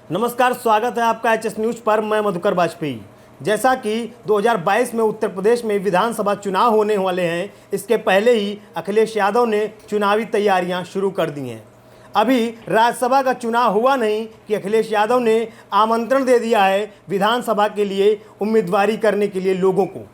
नमस्कार, स्वागत है आपका एच एस न्यूज़ पर। मैं मधुकर वाजपेयी। जैसा कि 2022 में उत्तर प्रदेश में विधानसभा चुनाव होने वाले हैं, इसके पहले ही अखिलेश यादव ने चुनावी तैयारियां शुरू कर दी हैं। अभी राज्यसभा का चुनाव हुआ नहीं कि अखिलेश यादव ने आमंत्रण दे दिया है विधानसभा के लिए उम्मीदवारी करने के लिए लोगों को।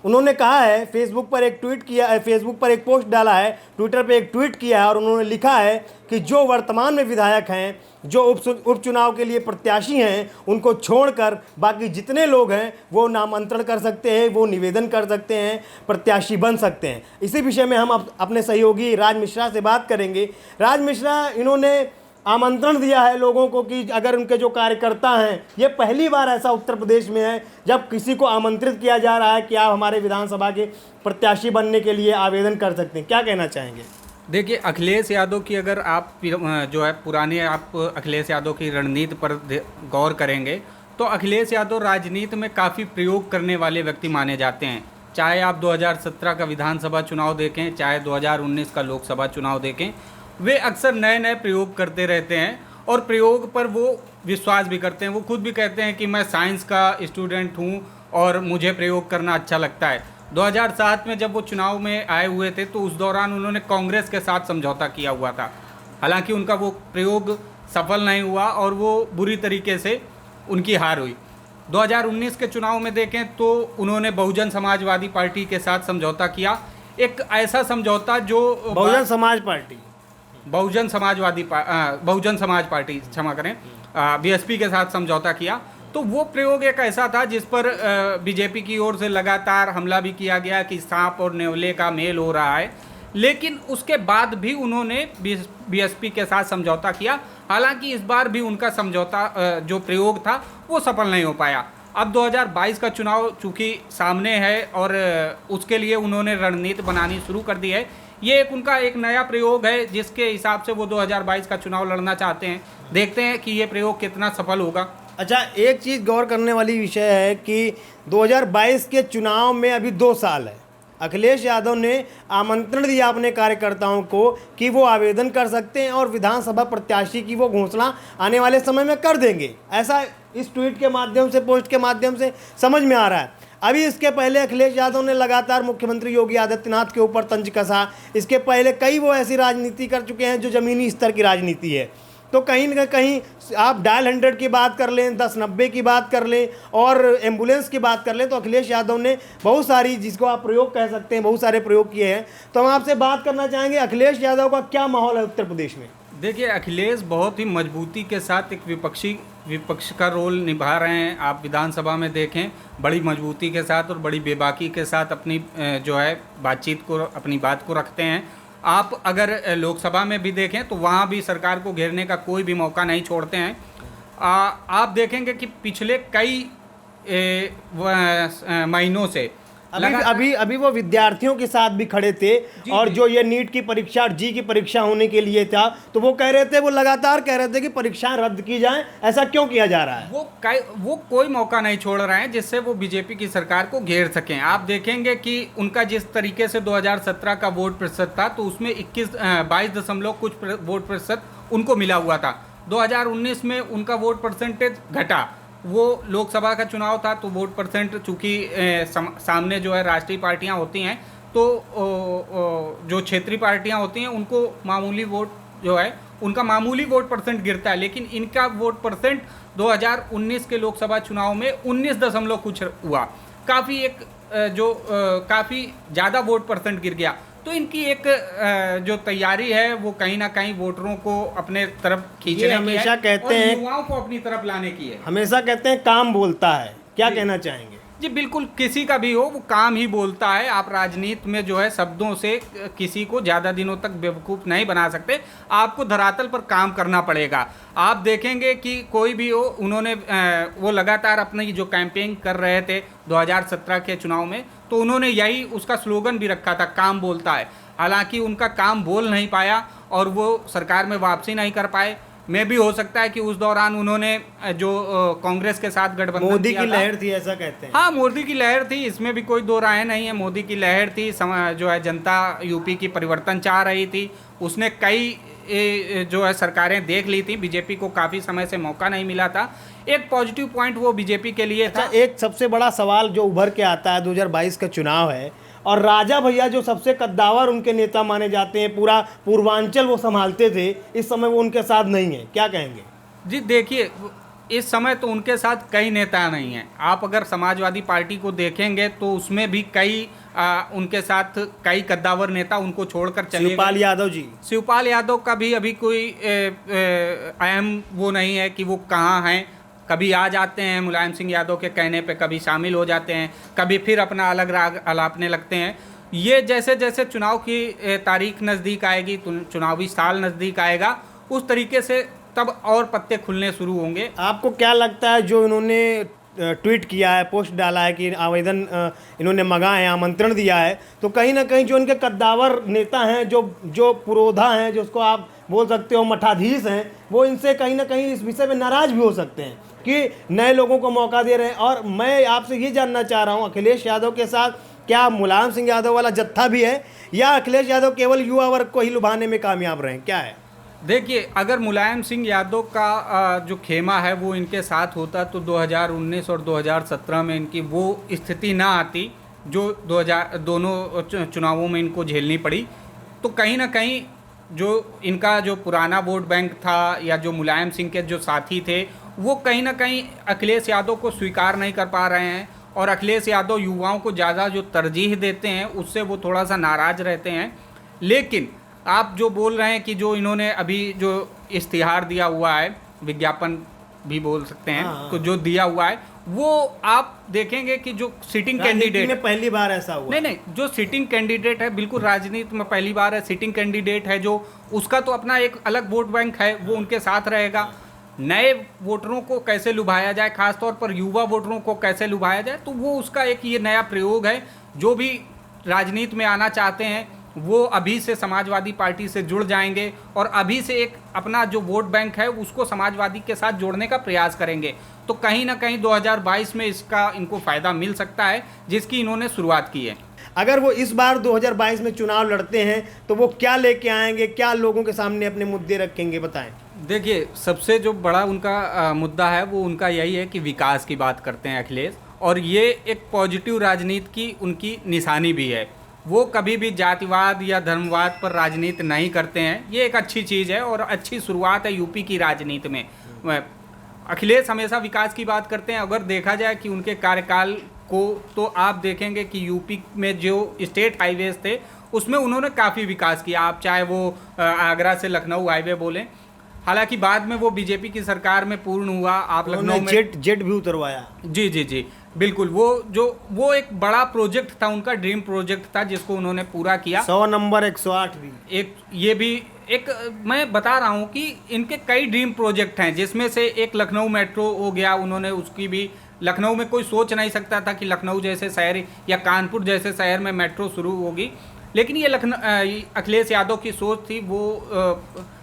उन्होंने कहा है, फेसबुक पर एक ट्वीट किया है, फेसबुक पर एक पोस्ट डाला है, ट्विटर पे एक ट्वीट किया है और उन्होंने लिखा है कि जो वर्तमान में विधायक हैं, जो उपचुनाव के लिए प्रत्याशी हैं, उनको छोड़कर बाकी जितने लोग हैं वो नामांतरण कर सकते हैं, वो निवेदन कर सकते हैं, प्रत्याशी बन सकते हैं। इसी विषय में हम अपने सहयोगी राज मिश्रा से बात करेंगे। राज मिश्रा, इन्होंने आमंत्रण दिया है लोगों को कि अगर उनके जो कार्यकर्ता हैं, ये पहली बार ऐसा उत्तर प्रदेश में है जब किसी को आमंत्रित किया जा रहा है कि आप हमारे विधानसभा के प्रत्याशी बनने के लिए आवेदन कर सकते हैं। क्या कहना चाहेंगे? देखिए, अखिलेश यादव की अगर आप जो है पुराने आप अखिलेश यादव की रणनीति पर गौर करेंगे तो अखिलेश यादव राजनीति में काफ़ी प्रयोग करने वाले व्यक्ति माने जाते हैं। चाहे आप 2017 का विधानसभा चुनाव देखें, चाहे 2019 का लोकसभा चुनाव देखें, वे अक्सर नए नए प्रयोग करते रहते हैं और प्रयोग पर वो विश्वास भी करते हैं। वो खुद भी कहते हैं कि मैं साइंस का स्टूडेंट हूँ और मुझे प्रयोग करना अच्छा लगता है। 2007 में जब वो चुनाव में आए हुए थे तो उस दौरान उन्होंने कांग्रेस के साथ समझौता किया हुआ था। हालांकि उनका वो प्रयोग सफल नहीं हुआ और वो बुरी तरीके से उनकी हार हुई। 2019 के चुनाव में देखें तो उन्होंने बहुजन समाजवादी पार्टी के साथ समझौता किया। एक ऐसा समझौता जो बहुजन समाज पार्टी क्षमा करें, बीएसपी के साथ समझौता किया। तो वो प्रयोग एक ऐसा था जिस पर बीजेपी की ओर से लगातार हमला भी किया गया कि सांप और नेवले का मेल हो रहा है, लेकिन उसके बाद भी उन्होंने बीएसपी के साथ समझौता किया। हालांकि इस बार भी उनका समझौता जो प्रयोग था वो सफल नहीं हो पाया। अब 2022 का चुनाव चूँकि सामने है और उसके लिए उन्होंने रणनीति बनानी शुरू कर दी है। ये उनका एक नया प्रयोग है जिसके हिसाब से वो 2022 का चुनाव लड़ना चाहते हैं। देखते हैं कि ये प्रयोग कितना सफल होगा। अच्छा, एक चीज़ गौर करने वाली विषय है कि 2022 के चुनाव में अभी 2 साल है। अखिलेश यादव ने आमंत्रण दिया अपने कार्यकर्ताओं को कि वो आवेदन कर सकते हैं और विधानसभा प्रत्याशी की वो घोषणा आने वाले समय में कर देंगे। ऐसा इस ट्वीट के माध्यम से, पोस्ट के माध्यम से समझ में आ रहा है। अभी इसके पहले अखिलेश यादव ने लगातार मुख्यमंत्री योगी आदित्यनाथ के ऊपर तंज कसा। इसके पहले कई वो ऐसी राजनीति कर चुके हैं जो ज़मीनी स्तर की राजनीति है। तो कहीं ना कहीं आप डायल 100 की बात कर लें, 1090 की बात कर लें और एम्बुलेंस की बात कर लें, तो अखिलेश यादव ने बहुत सारी, जिसको आप प्रयोग कह सकते हैं, बहुत सारे प्रयोग किए हैं। तो हम आपसे बात करना चाहेंगे, अखिलेश यादव का क्या माहौल है उत्तर प्रदेश में? देखिए, अखिलेश बहुत ही मजबूती के साथ एक विपक्ष का रोल निभा रहे हैं। आप विधानसभा में देखें, बड़ी मजबूती के साथ और बड़ी बेबाकी के साथ अपनी जो है बातचीत को, अपनी बात को रखते हैं। आप अगर लोकसभा में भी देखें तो वहाँ भी सरकार को घेरने का कोई भी मौका नहीं छोड़ते हैं। आप देखेंगे कि पिछले कई महीनों से अभी वो विद्यार्थियों के साथ भी खड़े थे और जो ये नीट की परीक्षा और जी की परीक्षा होने के लिए था, तो वो कह रहे थे, वो लगातार कह रहे थे कि परीक्षाएं रद्द की जाएं। ऐसा क्यों किया जा रहा है? वो कोई मौका नहीं छोड़ रहे हैं जिससे वो बीजेपी की सरकार को घेर सकें। आप देखेंगे कि उनका जिस तरीके से 2017 का वोट प्रतिशत था तो उसमें 22 दशमलव कुछ वोट प्रतिशत उनको मिला हुआ था। 2019 में उनका वोट परसेंटेज घटा। वो लोकसभा का चुनाव था तो वोट परसेंट, चूँकि सामने जो है राष्ट्रीय पार्टियां होती हैं तो जो क्षेत्रीय पार्टियां होती हैं उनको मामूली वोट जो है, उनका मामूली वोट परसेंट गिरता है, लेकिन इनका वोट परसेंट 2019 के लोकसभा चुनाव में 19 दशमलव कुछ हुआ। काफ़ी ज़्यादा वोट परसेंट गिर गया। तो इनकी एक जो तैयारी है वो कहीं ना कहीं वोटरों को अपने तरफ खींचने की हमेशा कहते हैं, युवाओं को अपनी तरफ लाने की है। हमेशा कहते हैं काम बोलता है। क्या कहना चाहेंगे? जी बिल्कुल, किसी का भी हो वो काम ही बोलता है। आप राजनीति में जो है शब्दों से किसी को ज़्यादा दिनों तक बेवकूफ़ नहीं बना सकते। आपको धरातल पर काम करना पड़ेगा। आप देखेंगे कि कोई भी हो, उन्होंने वो लगातार अपनी जो कैंपेन कर रहे थे 2017 के चुनाव में, तो उन्होंने यही उसका स्लोगन भी रखा था, काम बोलता है। हालांकि उनका काम बोल नहीं पाया और वो सरकार में वापसी नहीं कर पाए। में भी हो सकता है कि उस दौरान उन्होंने जो कांग्रेस के साथ गठबंधन मोदी की लहर थी, ऐसा कहते हैं। हाँ, मोदी की लहर थी, इसमें भी कोई दो राय नहीं है। मोदी की लहर थी, जो है जनता यूपी की परिवर्तन चाह रही थी। उसने कई जो है सरकारें देख ली थी, बीजेपी को काफ़ी समय से मौका नहीं मिला था। एक पॉजिटिव पॉइंट वो बीजेपी के लिए था। एक सबसे बड़ा सवाल जो उभर के आता है, 2022 का चुनाव है और राजा भैया जो सबसे कद्दावर उनके नेता माने जाते हैं, पूरा पूर्वांचल वो संभालते थे, इस समय वो उनके साथ नहीं है, क्या कहेंगे? जी देखिए, इस समय तो उनके साथ कई नेता नहीं हैं। आप अगर समाजवादी पार्टी को देखेंगे तो उसमें भी कई उनके साथ कई कद्दावर नेता उनको छोड़कर चले गए। शिवपाल यादव जी, शिवपाल यादव का भी अभी कोई अहम वो नहीं है कि वो कहाँ हैं। कभी आ जाते हैं मुलायम सिंह यादव के कहने पे, कभी शामिल हो जाते हैं, कभी फिर अपना अलग राग अलापने लगते हैं। ये जैसे जैसे चुनाव की तारीख नज़दीक आएगी, चुनावी साल नज़दीक आएगा, उस तरीके से तब और पत्ते खुलने शुरू होंगे। आपको क्या लगता है जो इन्होंने ट्वीट किया है, पोस्ट डाला है कि आवेदन इन्होंने मंगाए हैं, आमंत्रण दिया है, तो कहीं ना कहीं जो इनके कद्दावर नेता हैं, जो पुरोधा हैं, जो उसको आप बोल सकते हो मठाधीश हैं, वो इनसे कहीं ना कहीं इस विषय में नाराज़ भी हो सकते हैं कि नए लोगों को मौका दे रहे हैं। और मैं आपसे ये जानना चाह रहा हूँ, अखिलेश यादव के साथ क्या मुलायम सिंह यादव वाला जत्था भी है या अखिलेश यादव केवल युवा वर्ग को ही लुभाने में कामयाब रहे, क्या है? देखिए, अगर मुलायम सिंह यादव का जो खेमा है वो इनके साथ होता तो 2019 और 2017 में इनकी वो स्थिति ना आती जो दोनों चुनावों में इनको झेलनी पड़ी। तो कहीं ना कहीं जो इनका जो पुराना वोट बैंक था या जो मुलायम सिंह के जो साथी थे, वो कहीं ना कहीं अखिलेश यादव को स्वीकार नहीं कर पा रहे हैं और अखिलेश यादव युवाओं को ज़्यादा जो तरजीह देते हैं उससे वो थोड़ा सा नाराज़ रहते हैं। लेकिन आप जो बोल रहे हैं कि जो इन्होंने अभी जो इश्तिहार दिया हुआ है, विज्ञापन भी बोल सकते हैं, तो जो दिया हुआ है वो आप देखेंगे कि जो सिटिंग कैंडिडेट में पहली बार ऐसा हुआ, नहीं, जो सिटिंग कैंडिडेट है, बिल्कुल राजनीति में पहली बार है, सिटिंग कैंडिडेट है, जो उसका तो अपना एक अलग वोट बैंक है, वो उनके साथ रहेगा। नए वोटरों को कैसे लुभाया जाए, खासतौर पर युवा वोटरों को कैसे लुभाया जाए, तो वो उसका एक ये नया प्रयोग है। जो भी राजनीति में आना चाहते हैं वो अभी से समाजवादी पार्टी से जुड़ जाएंगे और अभी से एक अपना जो वोट बैंक है उसको समाजवादी के साथ जोड़ने का प्रयास करेंगे। तो कहीं ना कहीं 2022 में इसका इनको फ़ायदा मिल सकता है, जिसकी इन्होंने शुरुआत की है। अगर वो इस बार 2022 में चुनाव लड़ते हैं तो वो क्या लेके आएंगे, क्या लोगों के सामने अपने मुद्दे रखेंगे, बताएं। देखिए, सबसे जो बड़ा उनका मुद्दा है वो उनका यही है कि विकास की बात करते हैं अखिलेश, और ये एक पॉजिटिव राजनीति की उनकी निशानी भी है। वो कभी भी जातिवाद या धर्मवाद पर राजनीति नहीं करते हैं, ये एक अच्छी चीज़ है और अच्छी शुरुआत है यूपी की राजनीति में। अखिलेश हमेशा विकास की बात करते हैं। अगर देखा जाए कि उनके कार्यकाल को, तो आप देखेंगे कि यूपी में जो स्टेट हाईवेज थे उसमें उन्होंने काफ़ी विकास किया। आप चाहे वो आगरा से लखनऊ हाईवे बोलें, हालांकि बाद में वो बीजेपी की सरकार में पूर्ण हुआ। आप लखनऊ में जेट भी उतरवाया। जी जी जी बिल्कुल, वो एक बड़ा प्रोजेक्ट था, उनका ड्रीम प्रोजेक्ट था जिसको उन्होंने पूरा किया। 100 नंबर 108 भी एक, ये भी एक, मैं बता रहा हूँ कि इनके कई ड्रीम प्रोजेक्ट हैं, जिसमें से एक लखनऊ मेट्रो हो गया। उन्होंने उसकी भी, लखनऊ में कोई सोच नहीं सकता था कि लखनऊ जैसे शहर या कानपुर जैसे शहर में मेट्रो शुरू होगी, लेकिन ये अखिलेश यादव की सोच थी। वो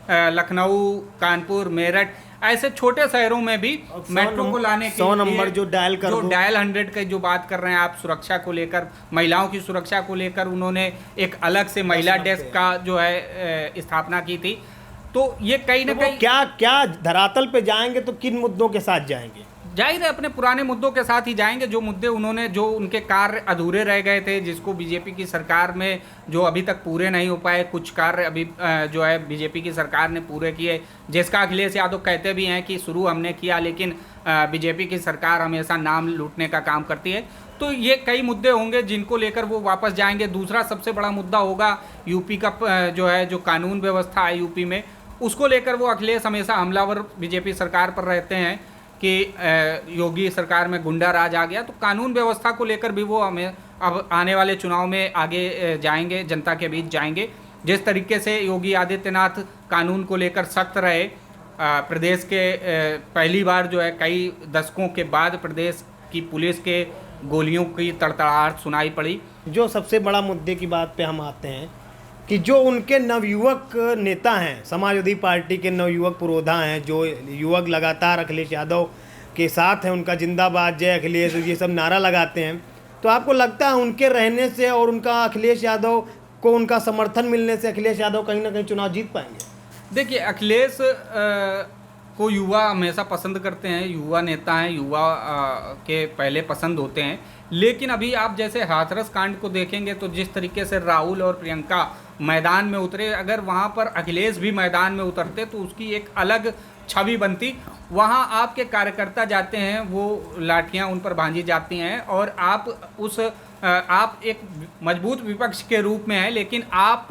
लखनऊ, कानपुर, मेरठ ऐसे छोटे शहरों में भी मेट्रो को लाने के 100 नंबर जो डायल 100 की जो बात कर रहे हैं आप, सुरक्षा को लेकर, महिलाओं की सुरक्षा को लेकर उन्होंने एक अलग से महिला डेस्क का जो है स्थापना की थी। तो ये कहीं ना कहीं क्या धरातल पे जाएंगे तो किन मुद्दों के साथ जाएंगे? जाहिर है अपने पुराने मुद्दों के साथ ही जाएंगे। जो मुद्दे उन्होंने, जो उनके कार्य अधूरे रह गए थे, जिसको बीजेपी की सरकार में जो अभी तक पूरे नहीं हो पाए, कुछ कार्य अभी जो है बीजेपी की सरकार ने पूरे किए, जिसका अखिलेश यादव कहते भी हैं कि शुरू हमने किया, लेकिन बीजेपी की सरकार हमेशा नाम लूटने का काम करती है। तो ये कई मुद्दे होंगे जिनको लेकर वो वापस जाएंगे। दूसरा सबसे बड़ा मुद्दा होगा यूपी का जो है, जो कानून व्यवस्था है यूपी में, उसको लेकर वो अखिलेश हमेशा हमलावर बीजेपी सरकार पर रहते हैं कि योगी सरकार में गुंडा राज आ गया। तो कानून व्यवस्था को लेकर भी वो हमें अब आने वाले चुनाव में आगे जाएंगे, जनता के बीच जाएंगे। जिस तरीके से योगी आदित्यनाथ कानून को लेकर सख्त रहे, प्रदेश के पहली बार जो है कई दशकों के बाद प्रदेश की पुलिस के गोलियों की तड़तड़ाहट सुनाई पड़ी। जो सबसे बड़ा मुद्दे की बात पे हम आते हैं कि जो उनके नवयुवक नेता हैं, समाजवादी पार्टी के नवयुवक पुरोधा हैं, जो युवक लगातार अखिलेश यादव के साथ हैं, उनका जिंदाबाद जय अखिलेश ये सब नारा लगाते हैं, तो आपको लगता है उनके रहने से और उनका अखिलेश यादव को उनका समर्थन मिलने से अखिलेश यादव कहीं ना कहीं चुनाव जीत पाएंगे? देखिए, अखिलेश को युवा हमेशा पसंद करते हैं, युवा नेता हैं, युवा के पहले पसंद होते हैं। लेकिन अभी आप जैसे हाथरस कांड को देखेंगे तो जिस तरीके से राहुल और प्रियंका मैदान में उतरे, अगर वहाँ पर अखिलेश भी मैदान में उतरते तो उसकी एक अलग छवि बनती। वहाँ आपके कार्यकर्ता जाते हैं, वो लाठियाँ उन पर भांजी जाती हैं और आप एक मजबूत विपक्ष के रूप में हैं, लेकिन आप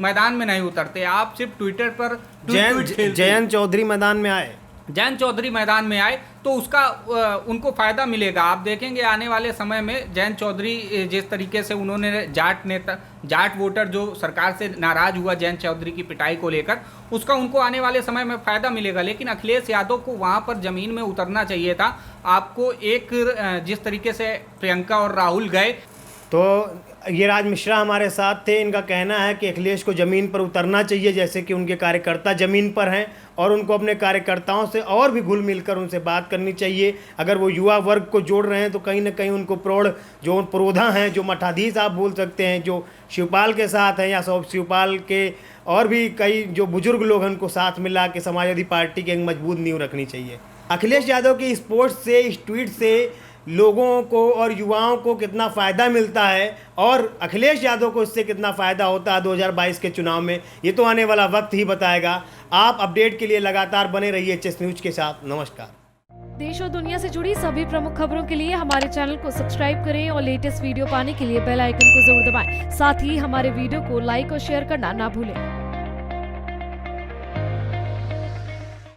मैदान में नहीं उतरते, आप सिर्फ ट्विटर पर जयंत चौधरी मैदान में आए, जयंत चौधरी मैदान में आए तो उसका उनको फ़ायदा मिलेगा। आप देखेंगे आने वाले समय में जयंत चौधरी जिस तरीके से उन्होंने जाट वोटर जो सरकार से नाराज़ हुआ जयंत चौधरी की पिटाई को लेकर, उसका उनको आने वाले समय में फ़ायदा मिलेगा। लेकिन अखिलेश यादव को वहाँ पर ज़मीन में उतरना चाहिए था। आपको एक जिस तरीके से प्रियंका और राहुल गए, तो ये राज मिश्रा हमारे साथ थे। इनका कहना है कि अखिलेश को ज़मीन पर उतरना चाहिए, जैसे कि उनके कार्यकर्ता ज़मीन पर हैं और उनको अपने कार्यकर्ताओं से और भी घुल मिल कर उनसे बात करनी चाहिए। अगर वो युवा वर्ग को जोड़ रहे हैं तो कहीं ना कहीं उनको प्रोधा हैं, जो मठाधीश आप बोल सकते हैं, जो शिवपाल के साथ हैं या शिवपाल के और भी कई जो बुजुर्ग लोग हैं, उनको साथ मिला के समाजवादी पार्टी की एक मजबूत नींव रखनी चाहिए। अखिलेश यादव की इस पोस्ट से, इस ट्वीट से लोगों को और युवाओं को कितना फ़ायदा मिलता है और अखिलेश यादव को इससे कितना फ़ायदा होता है 2022 के चुनाव में, ये तो आने वाला वक्त ही बताएगा। आप अपडेट के लिए लगातार बने रहिए एचएस न्यूज़ के साथ। नमस्कार। देश और दुनिया से जुड़ी सभी प्रमुख खबरों के लिए हमारे चैनल को सब्सक्राइब करें और लेटेस्ट वीडियो पाने के लिए बेल आइकन को जरूर दबाएं। साथ ही हमारे वीडियो को लाइक और शेयर करना ना भूलें।